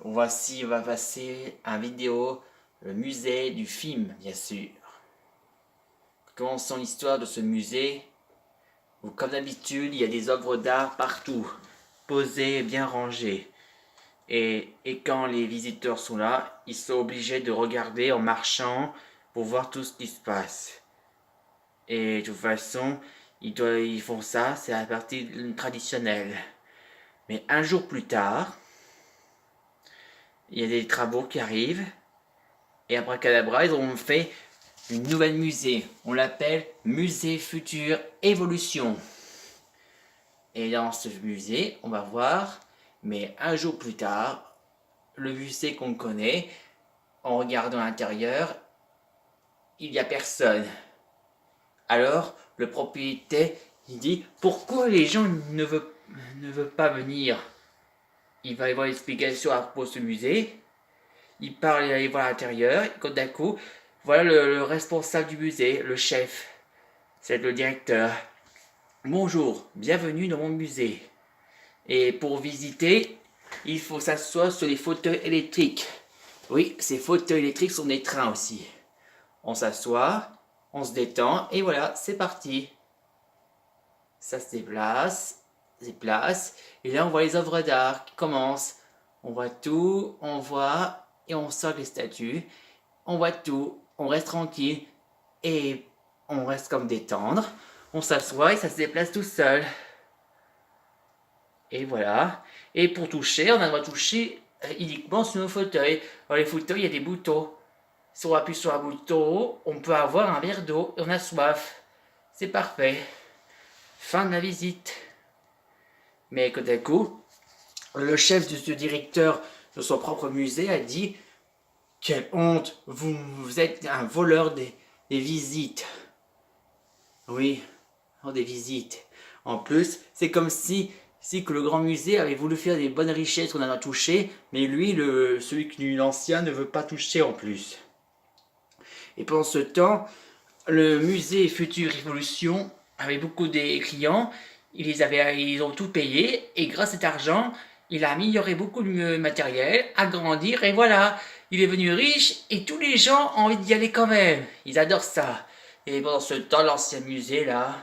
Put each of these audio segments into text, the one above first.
Voici, on va passer un vidéo, le musée du film, bien sûr. Commençons l'histoire de ce musée, où comme d'habitude, il y a des œuvres d'art partout, posées et bien rangées. Et quand les visiteurs sont là, ils sont obligés de regarder en marchant pour voir tout ce qui se passe. Et de toute façon, ils font ça, c'est la partie traditionnelle. Mais un jour plus tard, il y a des travaux qui arrivent. Et abracadabra, ils ont fait une nouvelle musée. On l'appelle Musée Future Évolution. Et dans ce musée, on va voir, mais un jour plus tard, le musée qu'on connaît, en regardant l'intérieur, il n'y a personne. Alors, le propriétaire, il dit, pourquoi les gens ne veulent pas venir? Il va y avoir l'explication à propos de ce musée. Il parle, il va à l'intérieur, et d'un coup, voilà le responsable du musée, le chef. C'est le directeur. Bonjour, bienvenue dans mon musée. Et pour visiter, il faut s'asseoir sur les fauteuils électriques. Oui, ces fauteuils électriques sont des trains aussi. On s'assoit, on se détend, et voilà, c'est parti. Ça se déplace, et là on voit les œuvres d'art qui commencent. On voit tout, on voit, et on sort les statues. On voit tout, on reste tranquille, et on reste comme détendre. On s'assoit et ça se déplace tout seul. Et voilà. Et pour toucher, on a le droit de toucher uniquement sur nos fauteuils. Dans les fauteuils, il y a des boutons. Si on appuie sur un bouton, on peut avoir un verre d'eau et on a soif. C'est parfait. Fin de la visite. Mais tout d'un coup, le chef de ce directeur de son propre musée a dit « Quelle honte, vous êtes un voleur des visites. » Oui, des visites. En plus, c'est comme si que le grand musée avait voulu faire des bonnes richesses qu'on en a touché, mais lui, celui qui est l'ancien, ne veut pas toucher en plus. Et pendant ce temps, le musée Future Révolution avait beaucoup de clients, ils ont tout payé, et grâce à cet argent, il a amélioré beaucoup de matériel, agrandir, et voilà, il est devenu riche, et tous les gens ont envie d'y aller quand même. Ils adorent ça. Et pendant ce temps, l'ancien musée, là,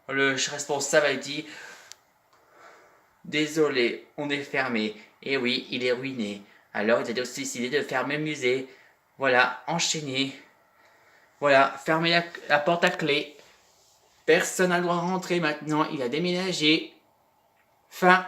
le responsable a dit « Désolé, on est fermé. » Et oui, il est ruiné. Alors il a décidé de fermer le musée. Voilà, enchaîné. Voilà, fermer la porte à clé. Personne n'a le droit de rentrer maintenant, il a déménagé. Fin.